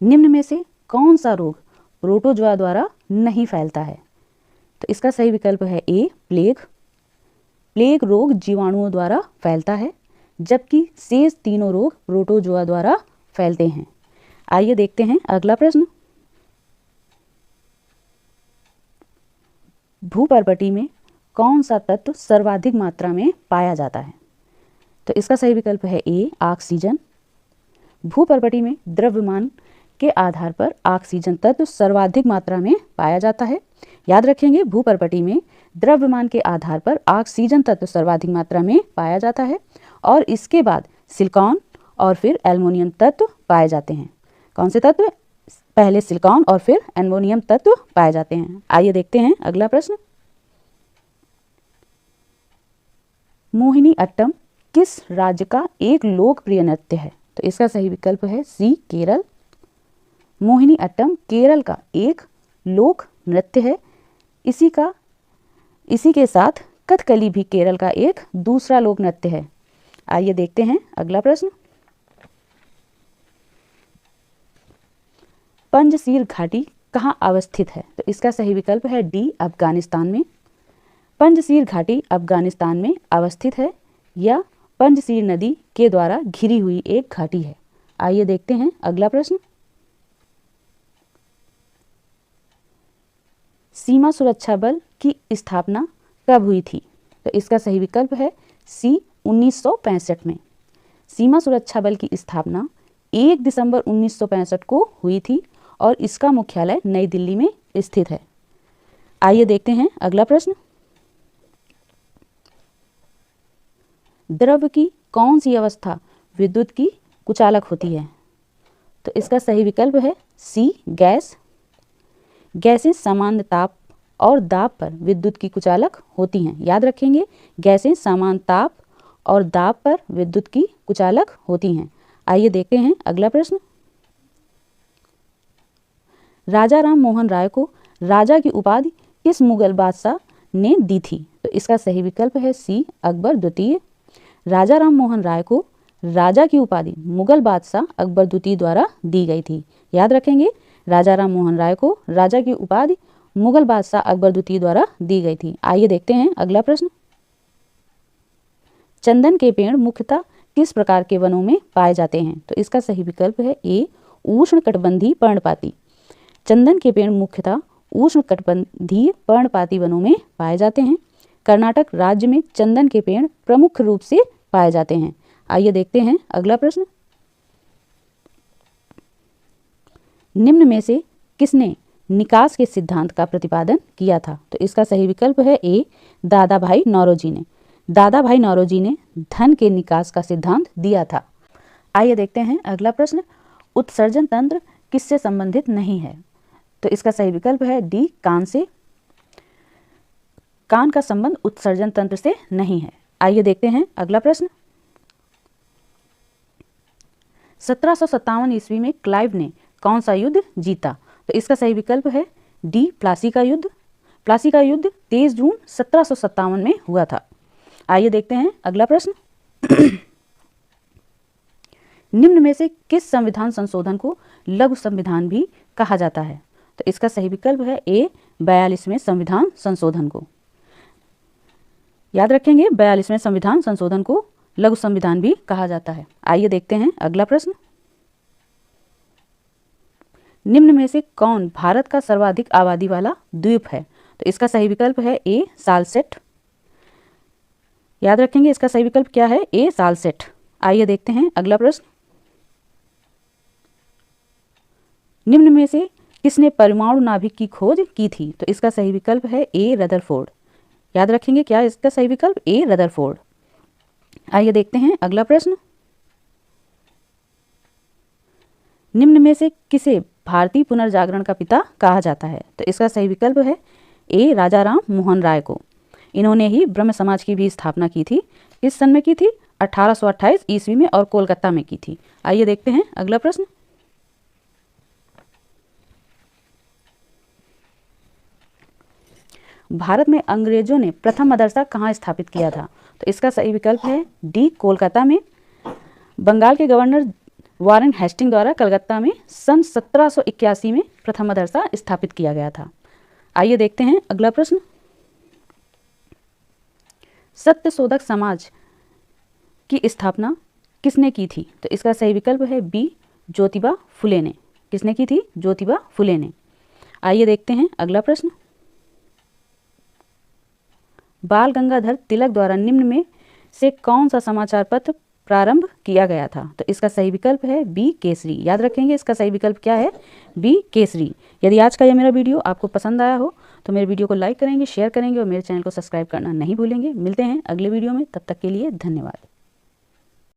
निम्न में से कौन सा रोग प्रोटोजोआ द्वारा नहीं फैलता है? तो इसका सही विकल्प है ए प्लेग। प्लेग रोग जीवाणुओं द्वारा फैलता है, जबकि शेष तीनों रोग प्रोटोजोआ द्वारा फैलते हैं। आइए देखते हैं अगला प्रश्न। भूपर्पटी में कौन सा तत्व सर्वाधिक मात्रा में पाया जाता है? तो इसका सही विकल्प है ए ऑक्सीजन। भूपर्पटी में द्रव्यमान के आधार पर ऑक्सीजन तत्व सर्वाधिक मात्रा में पाया जाता है। याद रखेंगे, भूपर्पटी में द्रव्यमान के आधार पर ऑक्सीजन तत्व सर्वाधिक मात्रा में पाया जाता है और इसके बाद सिलिकॉन और फिर एल्युमिनियम तत्व पाए जाते हैं। कौन से तत्व? पहले सिलिकॉन और फिर एल्युमिनियम तत्व पाए जाते हैं। आइए देखते हैं अगला प्रश्न। मोहिनी अट्टम किस राज्य का एक लोकप्रिय नृत्य है? तो इसका सही विकल्प है सी केरल। मोहिनी अट्टम केरल का एक लोक नृत्य है। इसी के साथ कथकली भी केरल का एक दूसरा लोक नृत्य है। आइए देखते हैं अगला प्रश्न। पंजशीर घाटी कहाँ अवस्थित है? तो इसका सही विकल्प है डी अफगानिस्तान में। पंजशीर घाटी अफगानिस्तान में अवस्थित है या पंजशीर नदी के द्वारा घिरी हुई एक घाटी है। आइए देखते हैं अगला प्रश्न। सीमा सुरक्षा बल की स्थापना कब हुई थी? तो इसका सही विकल्प है सी 1965 में। सीमा सुरक्षा बल की स्थापना 1 दिसंबर 1965 को हुई थी और इसका मुख्यालय नई दिल्ली में स्थित है। आइए देखते हैं अगला प्रश्न। द्रव की कौन सी अवस्था विद्युत की कुचालक होती है? तो इसका सही विकल्प है सी गैस। गैसें समान ताप और दाब पर विद्युत की कुचालक होती हैं। याद रखेंगे, गैसें समान ताप और दाब पर विद्युत की कुचालक होती हैं। आइए देखते हैं अगला प्रश्न। राजा राम मोहन राय को राजा की उपाधि किस मुगल बादशाह ने दी थी? तो इसका सही विकल्प है सी अकबर द्वितीय। राजा राम मोहन राय को राजा की उपाधि मुगल बादशाह अकबर द्वितीय द्वारा दी गई थी। याद रखेंगे, राजा राम मोहन राय को राजा की उपाधि मुगल बादशाह अकबर द्वितीय द्वारा दी गई थी। आइए देखते हैं अगला प्रश्न। चंदन के पेड़ मुख्यतः किस प्रकार के वनों में पाए जाते हैं? तो इसका सही विकल्प है ए उष्णकटिबंधीय पर्णपाती। चंदन के पेड़ मुख्यतः उष्णकटिबंधीय पर्णपाती वनों में पाए जाते हैं। कर्नाटक राज्य में चंदन के पेड़ प्रमुख रूप से पाए जाते हैं। आइए देखते हैं अगला प्रश्न। निम्न में से किसने निकास के सिद्धांत का प्रतिपादन किया था? तो इसका सही विकल्प है ए दादा भाई नौरोजी ने। दादा भाई नौरोजी ने धन के निकास का सिद्धांत दिया था। आइए देखते हैं अगला प्रश्न। उत्सर्जन तंत्र किससे संबंधित नहीं है? तो इसका सही विकल्प है डी कान से। कान का संबंध उत्सर्जन तंत्र से नहीं है। आइए देखते हैं अगला प्रश्न। 1757 ईस्वी में क्लाइव ने कौन सा युद्ध जीता? तो इसका सही विकल्प है डी प्लासी का युद्ध। प्लासी का युद्ध 23 जून 1757 में हुआ था। आइए देखते हैं अगला प्रश्न। निम्न में से किस संविधान संशोधन को लघु संविधान भी कहा जाता है? तो इसका सही विकल्प है ए 42वें संविधान संशोधन को। याद रखेंगे, 42वें संविधान संशोधन को लघु संविधान भी कहा जाता है। आइए देखते हैं अगला प्रश्न। निम्न में से कौन भारत का सर्वाधिक आबादी वाला द्वीप है? तो इसका सही विकल्प है ए सालसेट। याद रखेंगे, इसका सही विकल्प क्या है? ए सालसेट। आइए देखते हैं अगला प्रश्न। निम्न में से किसने परमाणु नाभिक की खोज की थी? तो इसका सही विकल्प है ए रदरफोर्ड। याद रखेंगे, क्या इसका सही विकल्प? ए रदरफोर्ड। आइए देखते हैं अगला प्रश्न। निम्न में से किसे भारतीय पुनर्जागरण का पिता कहा जाता है? तो इसका सही विकल्प है ए राजा राम मोहन राय को। इन्होंने ही ब्रह्म समाज की भी स्थापना की थी। किस सन में की थी? 1828 ईस्वी में और कोलकाता में की थी। आइए देखते हैं अगला प्रश्न। भारत में अंग्रेजों ने प्रथम मदरसा कहाँ स्थापित किया था? तो इसका सही विकल्प है डी कोलकाता में। बंगाल के गवर्नर वारेन हेस्टिंग द्वारा कलकत्ता में सन 1781 में प्रथम मदरसा स्थापित किया गया था। आइए देखते हैं अगला प्रश्न। सत्यशोधक समाज की स्थापना किसने की थी? तो इसका सही विकल्प है बी, ज्योतिबा फुले ने। किसने की थी? ज्योतिबा फुले ने। आइए देखते हैं अगला प्रश्न। बाल गंगाधर तिलक द्वारा निम्न में से कौन सा समाचार पत्र प्रारंभ किया गया था? तो इसका सही विकल्प है बी, केसरी। याद रखेंगे इसका सही विकल्प क्या है? बी, केसरी। यदि आज का यह मेरा वीडियो आपको पसंद आया हो तो मेरे वीडियो को लाइक करेंगे, शेयर करेंगे और मेरे चैनल को सब्सक्राइब करना नहीं भूलेंगे। मिलते हैं अगले वीडियो में, तब तक के लिए धन्यवाद।